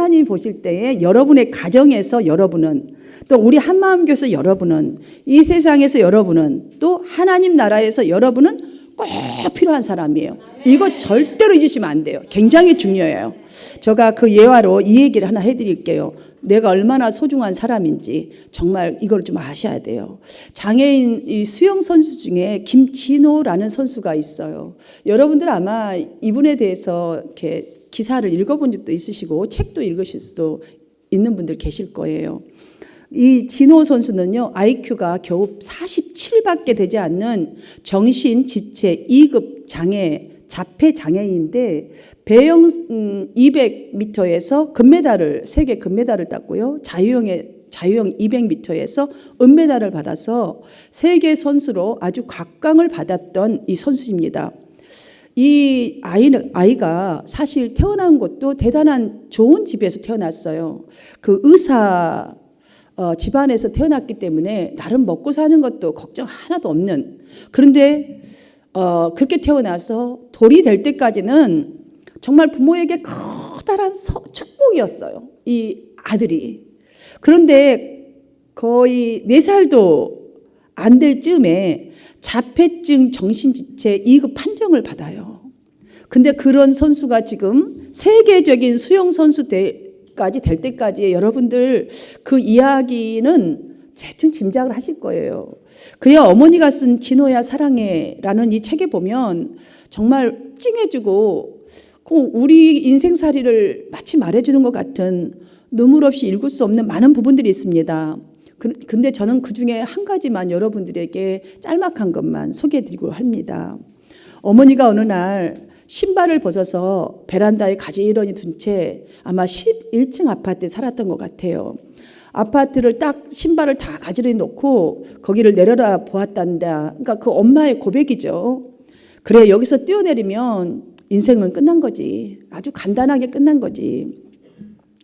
하나님이 보실 때에 여러분의 가정에서 여러분은, 또 우리 한마음교회에서 여러분은, 이 세상에서 여러분은, 또 하나님 나라에서 여러분은 꼭 필요한 사람이에요. 이거 절대로 잊으시면 안 돼요. 굉장히 중요해요. 제가 그 예화로 이 얘기를 하나 해드릴게요. 내가 얼마나 소중한 사람인지 정말 이걸 좀 아셔야 돼요. 장애인 이 수영 선수 중에 김진호라는 선수가 있어요. 여러분들 아마 이분에 대해서 이렇게 기사를 읽어본 적도 있으시고 책도 읽으실 수도 있는 분들 계실 거예요. 이 진호 선수는요, IQ가 겨우 47밖에 되지 않는 정신 지체 2급 장애, 자폐 장애인인데 배영 200m에서 금메달을, 세계 금메달을 땄고요. 자유형 200m에서 은메달을 받아서 세계 선수로 아주 각광을 받았던 이 선수입니다. 이 아이가 사실 태어난 것도 대단한 좋은 집에서 태어났어요. 그 의사 집안에서 태어났기 때문에 나름 먹고 사는 것도 걱정 하나도 없는, 그런데 그렇게 태어나서 돌이 될 때까지는 정말 부모에게 커다란 축복이었어요, 이 아들이. 그런데 거의 4살도 안 될 즈음에 자폐증 정신지체 2급 판정을 받아요. 근데 그런 선수가 지금 세계적인 수영 선수까지 될 때까지 여러분들 그 이야기는 대충 짐작을 하실 거예요. 그의 어머니가 쓴 진호야 사랑해라는 이 책에 보면 정말 찡해주고 우리 인생살이를 마치 말해주는 것 같은 눈물 없이 읽을 수 없는 많은 부분들이 있습니다. 근데 저는 그중에 한 가지만 여러분들에게 짤막한 것만 소개해드리고 합니다. 어머니가 어느 날 신발을 벗어서 베란다에 가지런히 둔 채 아마 11층 아파트에 살았던 것 같아요. 아파트를 딱 신발을 다 가지런히 놓고 거기를 내려다 보았단다. 그러니까 그 엄마의 고백이죠. 그래, 여기서 뛰어내리면 인생은 끝난 거지. 아주 간단하게 끝난 거지.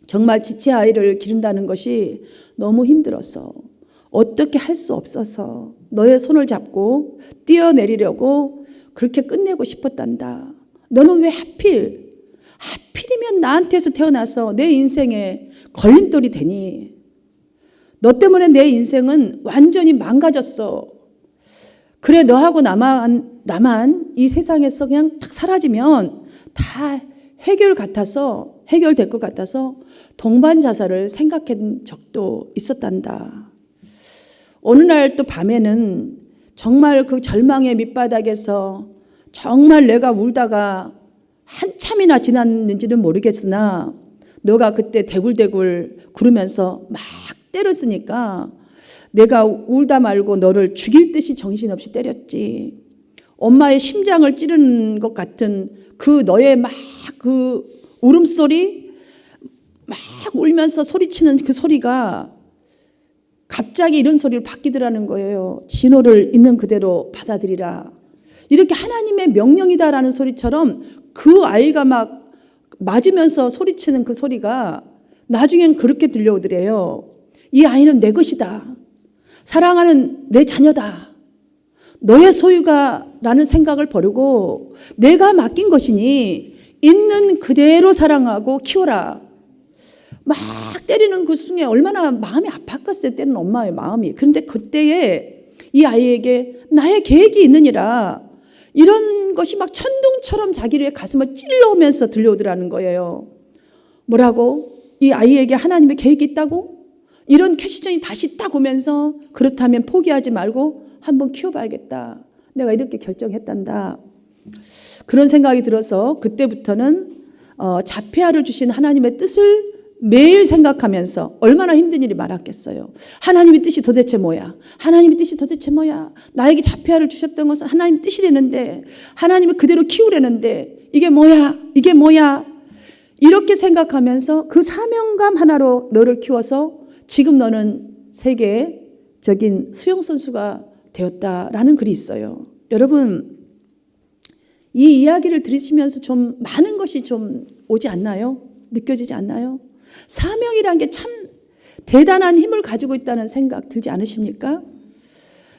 정말 지체 아이를 기른다는 것이 너무 힘들어서, 어떻게 할 수 없어서 너의 손을 잡고 뛰어내리려고 그렇게 끝내고 싶었단다. 너는 왜 하필이면 나한테서 태어나서 내 인생에 걸림돌이 되니? 너 때문에 내 인생은 완전히 망가졌어. 그래, 너하고 나만 이 세상에서 그냥 탁 사라지면 다 해결될 것 같아서 동반 자살을 생각한 적도 있었단다. 어느 날 또 밤에는 정말 그 절망의 밑바닥에서 정말 내가 울다가 한참이나 지났는지는 모르겠으나 너가 그때 대굴대굴 구르면서 막 때렸으니까 내가 울다 말고 너를 죽일 듯이 정신없이 때렸지. 엄마의 심장을 찌르는 것 같은 그 너의 막 그 울음소리, 막 울면서 소리치는 그 소리가 갑자기 이런 소리를 바뀌더라는 거예요. 진호를 있는 그대로 받아들이라. 이렇게 하나님의 명령이다라는 소리처럼 그 아이가 막 맞으면서 소리치는 그 소리가 나중엔 그렇게 들려오더래요. 이 아이는 내 것이다. 사랑하는 내 자녀다. 너의 소유가 라는 생각을 버리고 내가 맡긴 것이니 있는 그대로 사랑하고 키워라. 막 때리는 그 순간에 얼마나 마음이 아팠겠어요. 때리는 엄마의 마음이. 그런데 그때에 이 아이에게 나의 계획이 있느니라. 이런 것이 막 천둥처럼 자기의 가슴을 찔러오면서 들려오더라는 거예요. 뭐라고? 이 아이에게 하나님의 계획이 있다고? 이런 퀘스천이 다시 딱 오면서 그렇다면 포기하지 말고 한번 키워봐야겠다. 내가 이렇게 결정했단다. 그런 생각이 들어서 그때부터는 자폐아를 주신 하나님의 뜻을 매일 생각하면서 얼마나 힘든 일이 많았겠어요. 하나님의 뜻이 도대체 뭐야? 하나님의 뜻이 도대체 뭐야? 나에게 자폐아를 주셨던 것은 하나님 뜻이라는데, 하나님을 그대로 키우려는데 이게 뭐야? 이게 뭐야? 이렇게 생각하면서 그 사명감 하나로 너를 키워서 지금 너는 세계적인 수영선수가 되었다라는 글이 있어요. 여러분, 이 이야기를 들으시면서 좀 많은 것이 좀 오지 않나요? 느껴지지 않나요? 사명이란 게 참 대단한 힘을 가지고 있다는 생각 들지 않으십니까?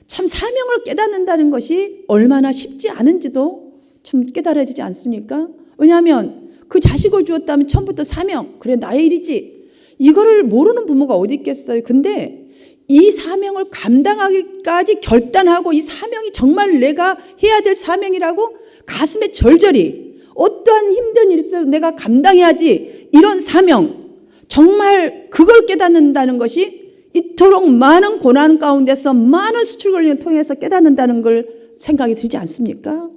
참 사명을 깨닫는다는 것이 얼마나 쉽지 않은지도 좀 깨달아지지 않습니까? 왜냐하면 그 자식을 주었다면 처음부터 사명, 그래 나의 일이지. 이거를 모르는 부모가 어디 있겠어요. 근데 이 사명을 감당하기까지 결단하고 이 사명이 정말 내가 해야 될 사명이라고 가슴에 절절히 어떠한 힘든 일이 있어도 내가 감당해야지, 이런 사명, 정말 그걸 깨닫는다는 것이 이토록 많은 고난 가운데서 많은 수출 권리를 통해서 깨닫는다는 걸 생각이 들지 않습니까?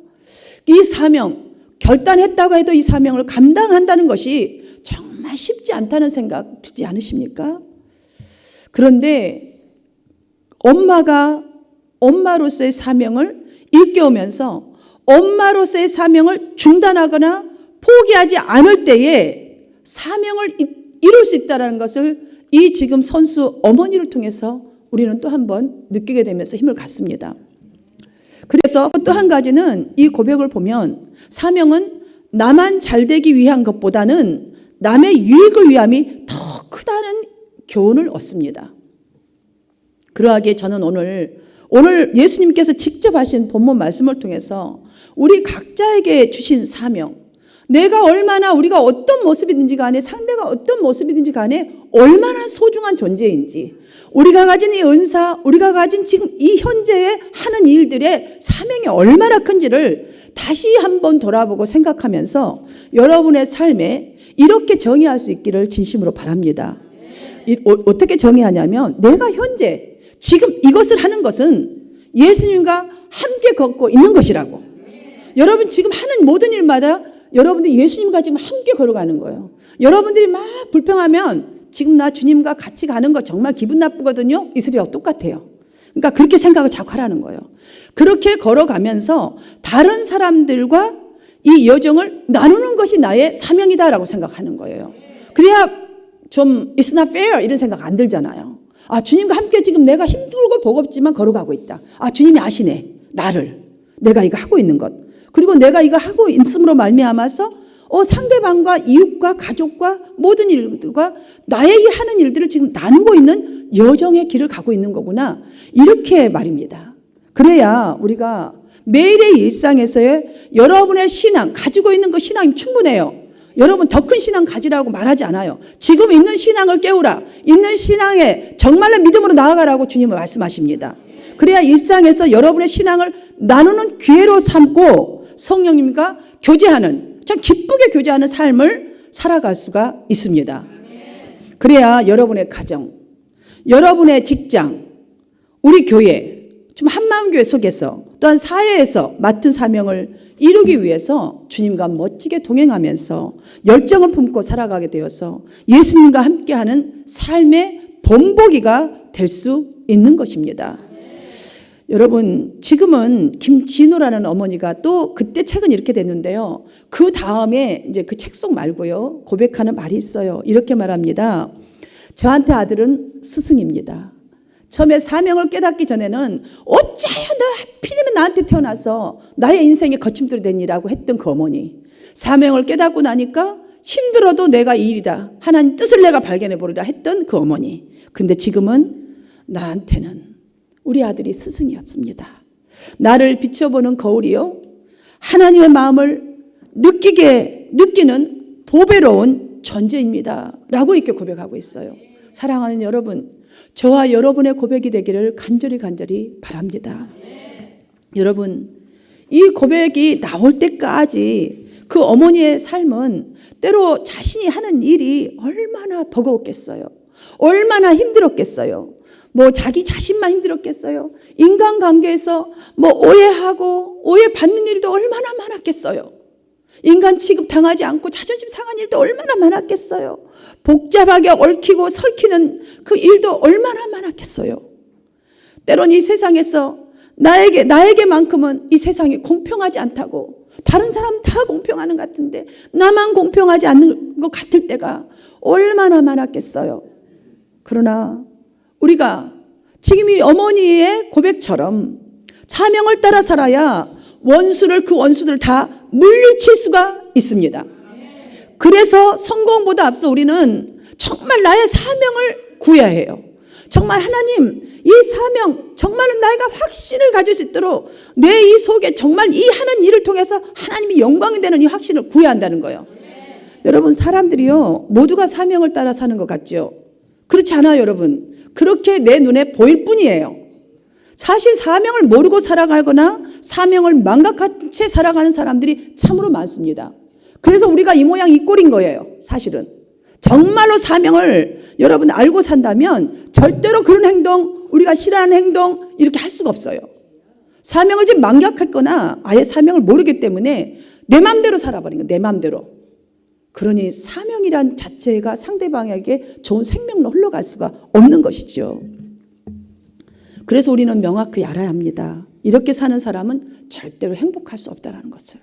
이 사명, 결단했다고 해도 이 사명을 감당한다는 것이 정말 쉽지 않다는 생각 들지 않으십니까? 그런데 엄마가 엄마로서의 사명을 일깨우면서 엄마로서의 사명을 중단하거나 포기하지 않을 때에 사명을 이룰 수 있다는 것을 이 지금 선수 어머니를 통해서 우리는 또 한 번 느끼게 되면서 힘을 갖습니다. 그래서 또 한 가지는 이 고백을 보면 사명은 나만 잘되기 위한 것보다는 남의 유익을 위함이 더 크다는 교훈을 얻습니다. 그러하기에 저는 오늘 예수님께서 직접 하신 본문 말씀을 통해서 우리 각자에게 주신 사명, 내가 얼마나, 우리가 어떤 모습이든지 간에, 상대가 어떤 모습이든지 간에 얼마나 소중한 존재인지, 우리가 가진 이 은사, 우리가 가진 지금 이 현재에 하는 일들의 사명이 얼마나 큰지를 다시 한번 돌아보고 생각하면서 여러분의 삶에 이렇게 정의할 수 있기를 진심으로 바랍니다. 어떻게 정의하냐면, 내가 현재 지금 이것을 하는 것은 예수님과 함께 걷고 있는 것이라고. 여러분 지금 하는 모든 일마다 여러분들이 예수님과 지금 함께 걸어가는 거예요. 여러분들이 막 불평하면 지금 나 주님과 같이 가는 거 정말 기분 나쁘거든요. 이 소리와 똑같아요. 그러니까 그렇게 생각을 자꾸 하라는 거예요. 그렇게 걸어가면서 다른 사람들과 이 여정을 나누는 것이 나의 사명이다라고 생각하는 거예요. 그래야 좀 It's not fair 이런 생각 안 들잖아요. 아, 주님과 함께 지금 내가 힘들고 버겁지만 걸어가고 있다. 아, 주님이 아시네. 나를. 내가 이거 하고 있는 것. 그리고 내가 이거 하고 있음으로 말미암아서 상대방과 이웃과 가족과 모든 일들과 나의 하는 일들을 지금 나누고 있는 여정의 길을 가고 있는 거구나. 이렇게 말입니다. 그래야 우리가 매일의 일상에서의 여러분의 신앙, 가지고 있는 그 신앙이 충분해요. 여러분 더 큰 신앙 가지라고 말하지 않아요. 지금 있는 신앙을 깨우라. 있는 신앙에 정말로 믿음으로 나아가라고 주님은 말씀하십니다. 그래야 일상에서 여러분의 신앙을 나누는 기회로 삼고 성령님과 교제하는, 참 기쁘게 교제하는 삶을 살아갈 수가 있습니다. 그래야 여러분의 가정, 여러분의 직장, 우리 교회, 지금 한마음교회 속에서 또한 사회에서 맡은 사명을 이루기 위해서 주님과 멋지게 동행하면서 열정을 품고 살아가게 되어서 예수님과 함께하는 삶의 본보기가 될 수 있는 것입니다. 여러분 지금은 김진우라는 어머니가 또 그때 책은 이렇게 됐는데요. 그 다음에 이제 그 책 속 말고요. 고백하는 말이 있어요. 이렇게 말합니다. 저한테 아들은 스승입니다. 처음에 사명을 깨닫기 전에는 어찌하여 너 하필이면 나한테 태어나서 나의 인생에 거침돌이 되니라고 했던 그 어머니. 사명을 깨닫고 나니까 힘들어도 내가 이 일이다. 하나님 뜻을 내가 발견해 보리라 했던 그 어머니. 근데 지금은 나한테는 우리 아들이 스승이었습니다. 나를 비춰보는 거울이요. 하나님의 마음을 느끼는 보배로운 존재입니다. 라고 이렇게 고백하고 있어요. 사랑하는 여러분, 저와 여러분의 고백이 되기를 간절히 바랍니다. 여러분, 이 고백이 나올 때까지 그 어머니의 삶은 때로 자신이 하는 일이 얼마나 버거웠겠어요. 얼마나 힘들었겠어요. 뭐 자기 자신만 힘들었겠어요. 인간관계에서 뭐 오해하고 오해받는 일도 얼마나 많았겠어요. 인간 취급당하지 않고 자존심 상한 일도 얼마나 많았겠어요. 복잡하게 얽히고 설키는 그 일도 얼마나 많았겠어요. 때론 이 세상에서 나에게만큼은 이 세상이 공평하지 않다고, 다른 사람 다 공평하는 것 같은데 나만 공평하지 않는 것 같을 때가 얼마나 많았겠어요. 그러나 우리가 지금 이 어머니의 고백처럼 사명을 따라 살아야 그 원수들을 다 물리칠 수가 있습니다. 그래서 성공보다 앞서 우리는 정말 나의 사명을 구해야 해요. 정말 하나님, 이 사명 정말은 내가 확신을 가질 수 있도록 내 이 속에 정말 이 하는 일을 통해서 하나님이 영광이 되는 이 확신을 구해야 한다는 거예요. 여러분, 사람들이요, 모두가 사명을 따라 사는 것 같죠? 그렇지 않아요, 여러분. 그렇게 내 눈에 보일 뿐이에요. 사실 사명을 모르고 살아가거나 사명을 망각한 채 살아가는 사람들이 참으로 많습니다. 그래서 우리가 이 모양 이 꼴인 거예요, 사실은. 정말로 사명을 여러분 알고 산다면 절대로 그런 행동, 우리가 싫어하는 행동 이렇게 할 수가 없어요. 사명을 지금 망각했거나 아예 사명을 모르기 때문에 내 마음대로 살아버린 거예요, 내 마음대로. 그러니 사명이란 자체가 상대방에게 좋은 생명로 흘러갈 수가 없는 것이죠. 그래서 우리는 명확히 알아야 합니다. 이렇게 사는 사람은 절대로 행복할 수 없다는 것을.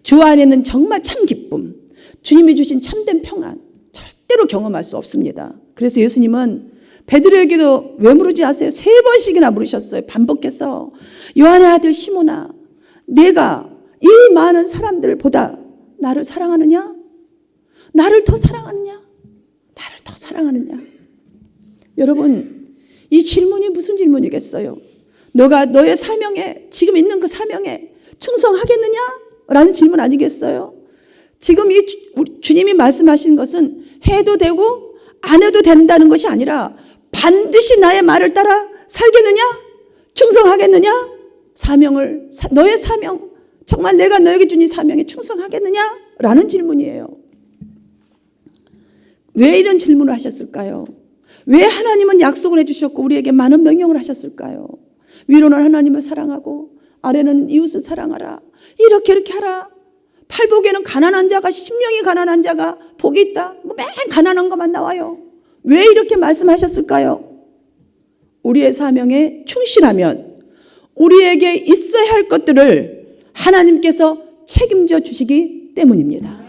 주 안에는 정말 참 기쁨, 주님이 주신 참된 평안 절대로 경험할 수 없습니다. 그래서 예수님은 베드로에게도 왜 물으지 아세요? 3번씩이나 물으셨어요. 반복해서. 요한의 아들 시몬아, 내가 이 많은 사람들보다 나를 사랑하느냐? 나를 더 사랑하느냐? 나를 더 사랑하느냐? 여러분, 이 질문이 무슨 질문이겠어요? 너가 너의 사명에, 지금 있는 그 사명에 충성하겠느냐? 라는 질문 아니겠어요? 지금 이 주님이 말씀하신 것은 해도 되고 안 해도 된다는 것이 아니라 반드시 나의 말을 따라 살겠느냐? 충성하겠느냐? 사명을, 너의 사명, 정말 내가 너에게 준 이 사명에 충성하겠느냐? 라는 질문이에요. 왜 이런 질문을 하셨을까요? 왜 하나님은 약속을 해주셨고 우리에게 많은 명령을 하셨을까요? 위로는 하나님을 사랑하고 아래는 이웃을 사랑하라. 이렇게 하라. 팔복에는 가난한 자가, 심령이 가난한 자가 복이 있다. 맨 가난한 것만 나와요. 왜 이렇게 말씀하셨을까요? 우리의 사명에 충실하면 우리에게 있어야 할 것들을 하나님께서 책임져 주시기 때문입니다.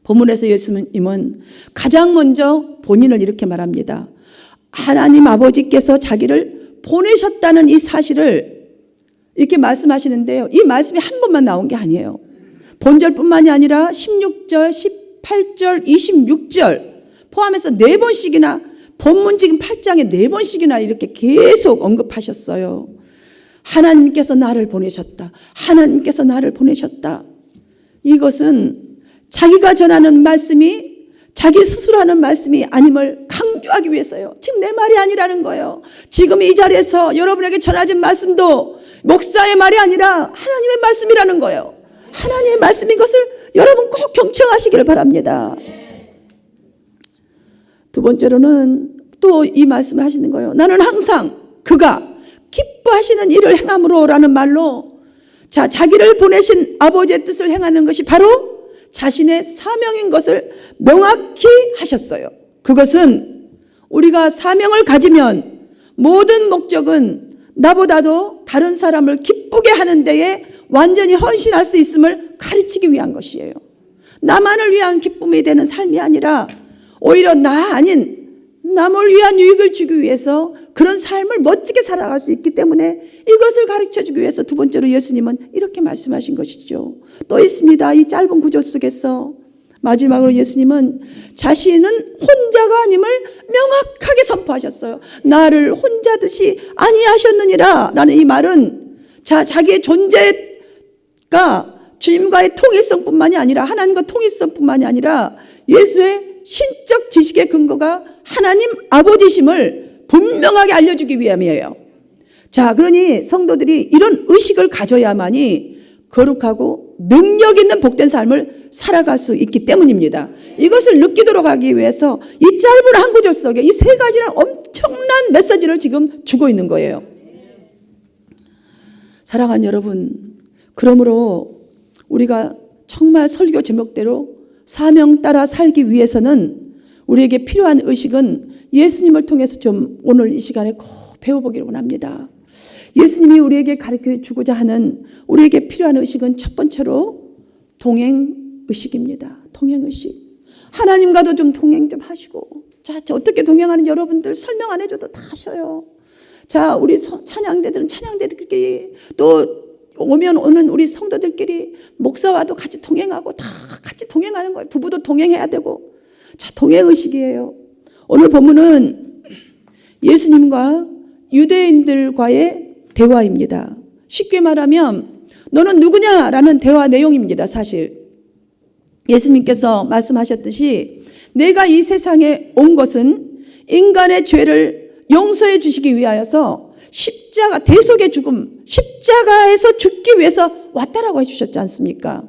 본문에서 예수님은 가장 먼저 본인을 이렇게 말합니다. 하나님 아버지께서 자기를 보내셨다는 이 사실을 이렇게 말씀하시는데요. 이 말씀이 한 번만 나온 게 아니에요. 본절뿐만이 아니라 16절, 18절, 26절 포함해서 4번씩이나 본문 지금 8장에 4번씩이나 이렇게 계속 언급하셨어요. 하나님께서 나를 보내셨다. 하나님께서 나를 보내셨다. 이것은 자기가 전하는 말씀이 자기 스스로 하는 말씀이 아님을 강조하기 위해서요. 지금 내 말이 아니라는 거예요. 지금 이 자리에서 여러분에게 전해진 말씀도 목사의 말이 아니라 하나님의 말씀이라는 거예요. 하나님의 말씀인 것을 여러분 꼭 경청하시기를 바랍니다. 두 번째로는 또 이 말씀을 하시는 거예요. 나는 항상 그가 기뻐하시는 일을 행함으로 라는 말로 자기를 보내신 아버지의 뜻을 행하는 것이 바로 자신의 사명인 것을 명확히 하셨어요. 그것은 우리가 사명을 가지면 모든 목적은 나보다도 다른 사람을 기쁘게 하는 데에 완전히 헌신할 수 있음을 가르치기 위한 것이에요. 나만을 위한 기쁨이 되는 삶이 아니라 오히려 나 아닌 남을 위한 유익을 주기 위해서 그런 삶을 멋지게 살아갈 수 있기 때문에 이것을 가르쳐주기 위해서 두 번째로 예수님은 이렇게 말씀하신 것이죠. 또 있습니다. 이 짧은 구절 속에서 마지막으로 예수님은 자신은 혼자가 아님을 명확하게 선포하셨어요. 나를 혼자듯이 아니하셨느니라 라는 이 말은 자기의 존재가 주님과의 통일성뿐만이 아니라 하나님과 통일성뿐만이 아니라 예수의 신적 지식의 근거가 하나님 아버지심을 분명하게 알려주기 위함이에요. 그러니 성도들이 이런 의식을 가져야만이 거룩하고 능력 있는 복된 삶을 살아갈 수 있기 때문입니다. 이것을 느끼도록 하기 위해서 이 짧은 한 구절 속에 이 3가지는 엄청난 메시지를 지금 주고 있는 거예요. 사랑하는 여러분, 그러므로 우리가 정말 설교 제목대로 사명 따라 살기 위해서는 우리에게 필요한 의식은 예수님을 통해서 좀 오늘 이 시간에 꼭 배워보기를 원합니다. 예수님이 우리에게 가르쳐 주고자 하는 우리에게 필요한 의식은 첫 번째로 동행의식입니다. 동행의식. 하나님과도 좀 동행 좀 하시고. 어떻게 동행하는 여러분들 설명 안 해줘도 다 하셔요. 우리 찬양대들은 찬양대들끼리 또 오면 오는 우리 성도들끼리 목사와도 같이 동행하고 다 같이 동행하는 거예요. 부부도 동행해야 되고. 동행의식이에요. 오늘 본문은 예수님과 유대인들과의 대화입니다. 쉽게 말하면 너는 누구냐라는 대화 내용입니다. 사실 예수님께서 말씀하셨듯이 내가 이 세상에 온 것은 인간의 죄를 용서해 주시기 위하여서 십자가, 대속의 죽음, 십자가에서 죽기 위해서 왔다라고 해주셨지 않습니까?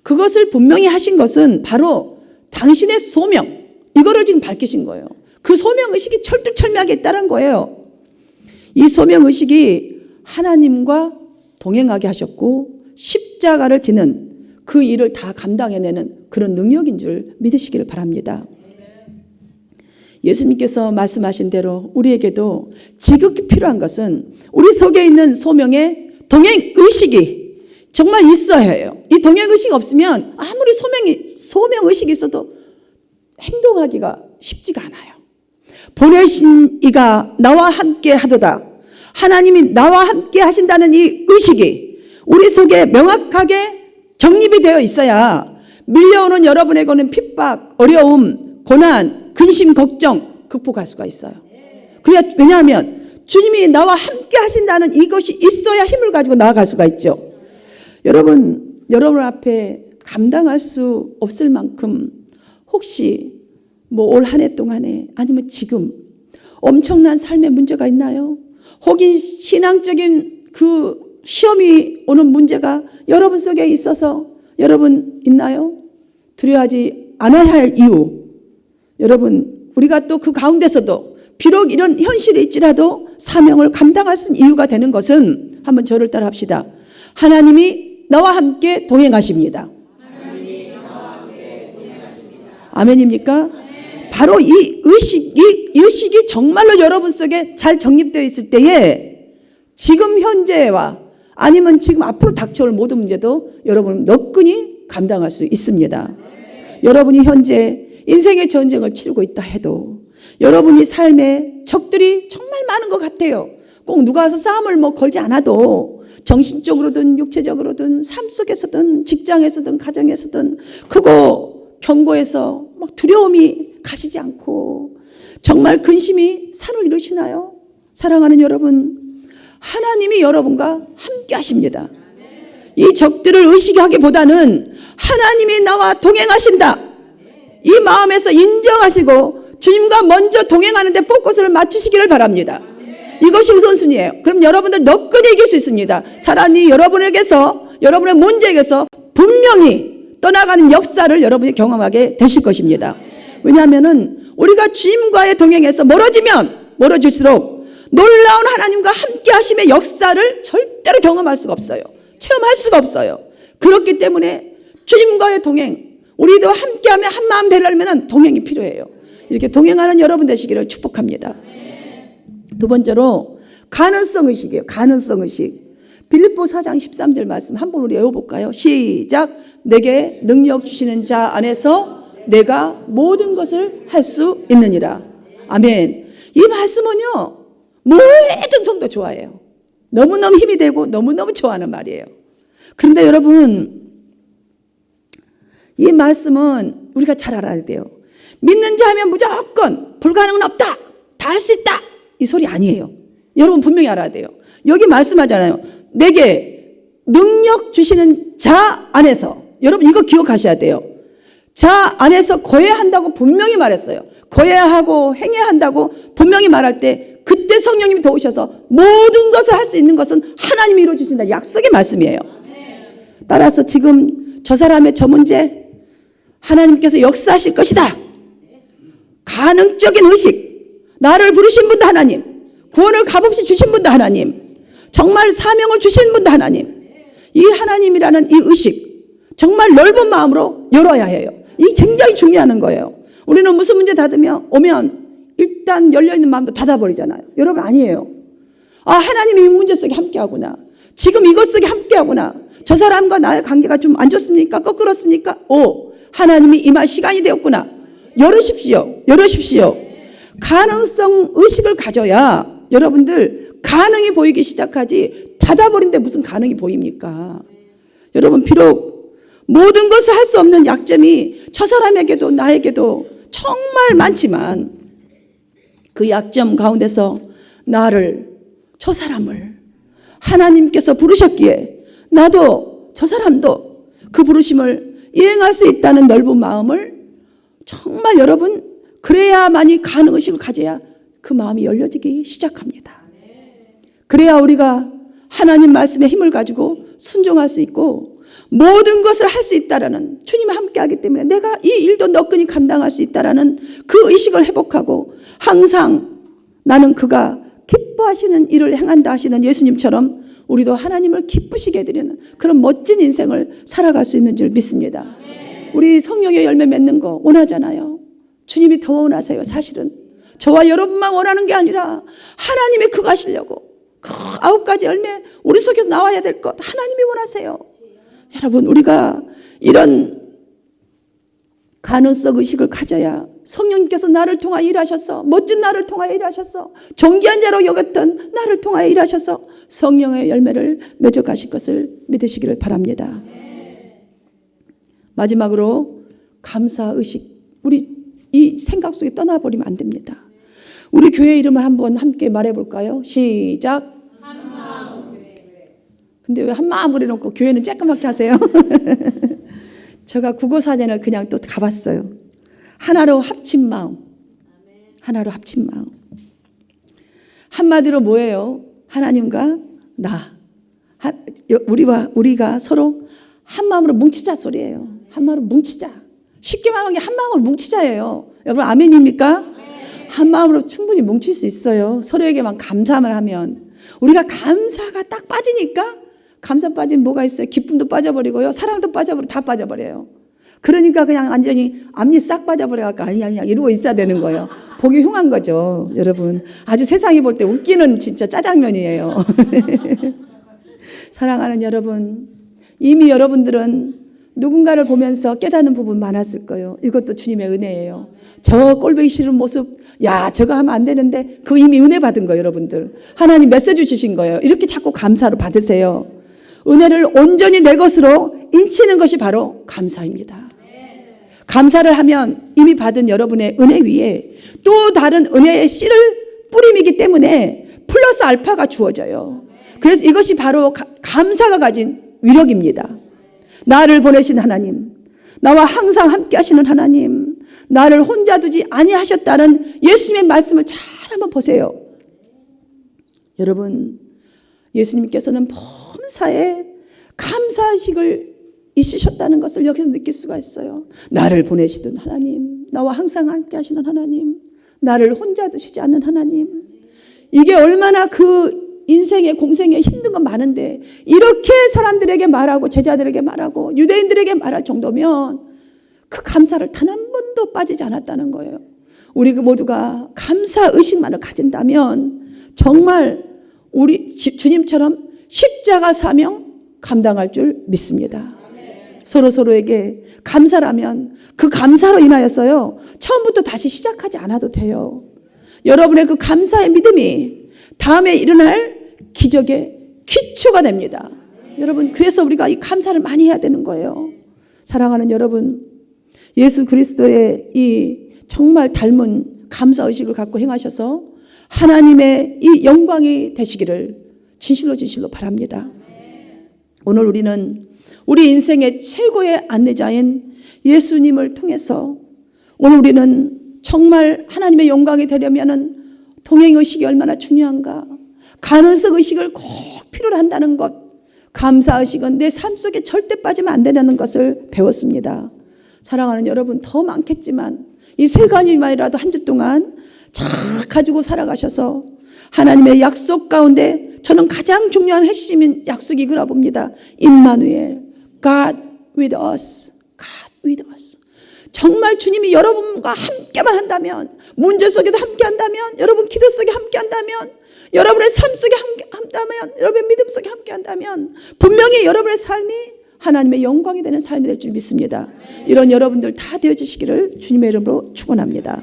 그것을 분명히 하신 것은 바로 당신의 소명, 이거를 지금 밝히신 거예요. 그 소명의식이 철두철미하게 있다는 거예요. 이 소명의식이 하나님과 동행하게 하셨고 십자가를 지는 그 일을 다 감당해내는 그런 능력인 줄 믿으시기를 바랍니다. 예수님께서 말씀하신 대로 우리에게도 지극히 필요한 것은 우리 속에 있는 소명의 동행의식이 정말 있어야 해요. 이 동행의식이 없으면 아무리 소명의식이 있어도 행동하기가 쉽지가 않아요. 보내신 이가 나와 함께 하도다. 하나님이 나와 함께 하신다는 이 의식이 우리 속에 명확하게 정립이 되어 있어야 밀려오는 여러분에게는 핍박, 어려움, 고난, 근심, 걱정 극복할 수가 있어요. 왜냐하면 주님이 나와 함께 하신다는 이것이 있어야 힘을 가지고 나아갈 수가 있죠. 여러분 앞에 감당할 수 없을 만큼 혹시 올 한 해 동안에 아니면 지금 엄청난 삶의 문제가 있나요? 혹은 신앙적인 그 시험이 오는 문제가 여러분 속에 있어서 여러분 있나요? 두려워하지 않아야 할 이유. 여러분 우리가 또 그 가운데서도 비록 이런 현실이 있지라도 사명을 감당할 수 있는 이유가 되는 것은 한번 저를 따라 합시다. 하나님이 나와 함께 동행하십니다. 아멘입니까? 바로 이 의식이 정말로 여러분 속에 잘 정립되어 있을 때에 지금 현재와 아니면 지금 앞으로 닥쳐올 모든 문제도 여러분은 너끈히 감당할 수 있습니다. 여러분이 현재 인생의 전쟁을 치르고 있다 해도 여러분이 삶에 적들이 정말 많은 것 같아요. 꼭 누가 와서 싸움을 걸지 않아도 정신적으로든 육체적으로든 삶 속에서든 직장에서든 가정에서든 크고 견고해서 막 두려움이 가시지 않고 정말 근심이 산을 이루시나요? 사랑하는 여러분, 하나님이 여러분과 함께 하십니다. 이 적들을 의식하기보다는 하나님이 나와 동행하신다. 이 마음에서 인정하시고 주님과 먼저 동행하는데 포커스를 맞추시기를 바랍니다. 이것이 우선순위예요. 그럼 여러분들 너끈히 이길 수 있습니다. 사단이 여러분에게서, 여러분의 문제에게서 분명히 떠나가는 역사를 여러분이 경험하게 되실 것입니다. 왜냐하면은 우리가 주님과의 동행에서 멀어질수록 놀라운 하나님과 함께 하심의 역사를 절대로 경험할 수가 없어요. 체험할 수가 없어요. 그렇기 때문에 주님과의 동행, 우리도 함께하며 한마음 되려면 동행이 필요해요. 이렇게 동행하는 여러분 되시기를 축복합니다. 두 번째로 가능성 의식이에요. 가능성 의식. 빌립보 4장 13절 말씀 한번 우리 외워볼까요? 시작. 내게 능력 주시는 자 안에서 내가 모든 것을 할 수 있느니라. 아멘. 이 말씀은요, 모든 성도 좋아해요. 너무너무 힘이 되고 너무너무 좋아하는 말이에요. 그런데 여러분, 이 말씀은 우리가 잘 알아야 돼요. 믿는 자 하면 무조건 불가능은 없다, 다 할 수 있다, 이 소리 아니에요. 여러분 분명히 알아야 돼요. 여기 말씀하잖아요. 내게 능력 주시는 자 안에서. 여러분 이거 기억하셔야 돼요. 자 안에서 거해야 한다고 분명히 말했어요. 거해야 하고 행해야 한다고 분명히 말할 때 그때 성령님이 도우셔서 모든 것을 할 수 있는 것은 하나님이 이루어주신다. 약속의 말씀이에요. 따라서 지금 저 사람의 저 문제 하나님께서 역사하실 것이다. 가능적인 의식. 나를 부르신 분도 하나님, 구원을 값없이 주신 분도 하나님, 정말 사명을 주신 분도 하나님. 이 하나님이라는 이 의식 정말 넓은 마음으로 열어야 해요. 이 굉장히 중요한 거예요. 우리는 무슨 문제 오면 일단 열려있는 마음도 닫아버리잖아요. 여러분 아니에요. 아, 하나님이 이 문제 속에 함께하구나. 지금 이것 속에 함께하구나. 저 사람과 나의 관계가 좀 안 좋습니까? 거꾸로습니까? 하나님이 임할 시간이 되었구나. 열으십시오. 가능성 의식을 가져야 여러분들 가능이 보이기 시작하지, 닫아버린데 무슨 가능이 보입니까? 여러분 비록 모든 것을 할 수 없는 약점이 저 사람에게도 나에게도 정말 많지만 그 약점 가운데서 저 사람을 하나님께서 부르셨기에 나도 저 사람도 그 부르심을 이행할 수 있다는 넓은 마음을 정말 여러분 그래야만이 가능의식을 가져야 그 마음이 열려지기 시작합니다. 그래야 우리가 하나님 말씀에 힘을 가지고 순종할 수 있고 모든 것을 할 수 있다라는 주님이 함께하기 때문에 내가 이 일도 너끈히 감당할 수 있다라는 그 의식을 회복하고 항상 나는 그가 기뻐하시는 일을 행한다 하시는 예수님처럼 우리도 하나님을 기쁘시게 해드리는 그런 멋진 인생을 살아갈 수 있는 줄 믿습니다. 우리 성령의 열매 맺는 거 원하잖아요. 주님이 더 원하세요. 사실은 저와 여러분만 원하는 게 아니라 하나님이 그거 하시려고 그 9가지 열매 우리 속에서 나와야 될 것 하나님이 원하세요. 여러분 우리가 이런 가능성 의식을 가져야 성령님께서 나를 통하여 일하셔서 멋진 나를 통하여 일하셔서 존귀한 자로 여겼던 나를 통하여 일하셔서 성령의 열매를 맺어가실 것을 믿으시기를 바랍니다. 마지막으로 감사의식 우리 이 생각 속에 떠나버리면 안 됩니다. 우리 교회 이름을 한번 함께 말해볼까요? 시작. 근데 왜 한마음으로 해놓고 교회는 쬐끄맣게 하세요? 제가 국어사전을 그냥 또 가봤어요. 하나로 합친 마음. 하나로 합친 마음. 한마디로 뭐예요? 하나님과 나. 우리가 서로 한마음으로 뭉치자 소리예요. 한마음으로 뭉치자. 쉽게 말하는 게 한마음으로 뭉치자예요. 여러분 아멘입니까? 한마음으로 충분히 뭉칠 수 있어요. 서로에게만 감사만 하면. 우리가 감사가 딱 빠지니까 감사 빠지면 뭐가 있어요? 기쁨도 빠져버리고요. 사랑도 빠져버리고 다 빠져버려요. 그러니까 그냥 완전히 앞니 싹 빠져버려갖고 아니야 이러고 있어야 되는 거예요. 보기 흉한 거죠. 여러분 아주 세상이 볼 때 웃기는 진짜 짜장면이에요. 사랑하는 여러분 이미 여러분들은 누군가를 보면서 깨닫는 부분 많았을 거예요. 이것도 주님의 은혜예요. 저 꼴보기 싫은 모습 야 저거 하면 안 되는데 그거 이미 은혜 받은 거예요. 여러분들 하나님 메시지 주신 거예요. 이렇게 자꾸 감사로 받으세요. 은혜를 온전히 내 것으로 인치는 것이 바로 감사입니다. 감사를 하면 이미 받은 여러분의 은혜 위에 또 다른 은혜의 씨를 뿌림이기 때문에 플러스 알파가 주어져요. 그래서 이것이 바로 감사가 가진 위력입니다. 나를 보내신 하나님, 나와 항상 함께 하시는 하나님, 나를 혼자 두지 아니하셨다는 예수님의 말씀을 잘 한번 보세요. 여러분 예수님께서는 범사에 감사의식을 있으셨다는 것을 여기서 느낄 수가 있어요. 나를 보내시던 하나님, 나와 항상 함께 하시는 하나님, 나를 혼자 두시지 않는 하나님. 이게 얼마나 그 인생의 공생에 힘든 건 많은데 이렇게 사람들에게 말하고 제자들에게 말하고 유대인들에게 말할 정도면 그 감사를 단 한 번도 빠지지 않았다는 거예요. 우리 그 모두가 감사의식만을 가진다면 정말 우리 주님처럼 십자가 사명 감당할 줄 믿습니다. 서로에게 감사라면 그 감사로 인하여서요 처음부터 다시 시작하지 않아도 돼요. 여러분의 그 감사의 믿음이 다음에 일어날 기적의 기초가 됩니다. 여러분 그래서 우리가 이 감사를 많이 해야 되는 거예요. 사랑하는 여러분 예수 그리스도의 이 정말 닮은 감사의식을 갖고 행하셔서 하나님의 이 영광이 되시기를 진실로 바랍니다. 오늘 우리는 우리 인생의 최고의 안내자인 예수님을 통해서 오늘 우리는 정말 하나님의 영광이 되려면 동행의식이 얼마나 중요한가, 가능성 의식을 꼭 필요로 한다는 것, 감사의식은 내 삶 속에 절대 빠지면 안 되는 것을 배웠습니다. 사랑하는 여러분 더 많겠지만 이 세 가지만이라도 한 주 동안 잘 가지고 살아가셔서 하나님의 약속 가운데 저는 가장 중요한 핵심인 약속이 이거라 봅니다. 임마누엘, God with us, God with us. 정말 주님이 여러분과 함께만 한다면, 문제 속에도 함께 한다면, 여러분 기도 속에 함께 한다면, 여러분의 삶 속에 함께 한다면, 여러분의 믿음 속에 함께 한다면 분명히 여러분의 삶이 하나님의 영광이 되는 삶이 될 줄 믿습니다. 이런 여러분들 다 되어지시기를 주님의 이름으로 축원합니다.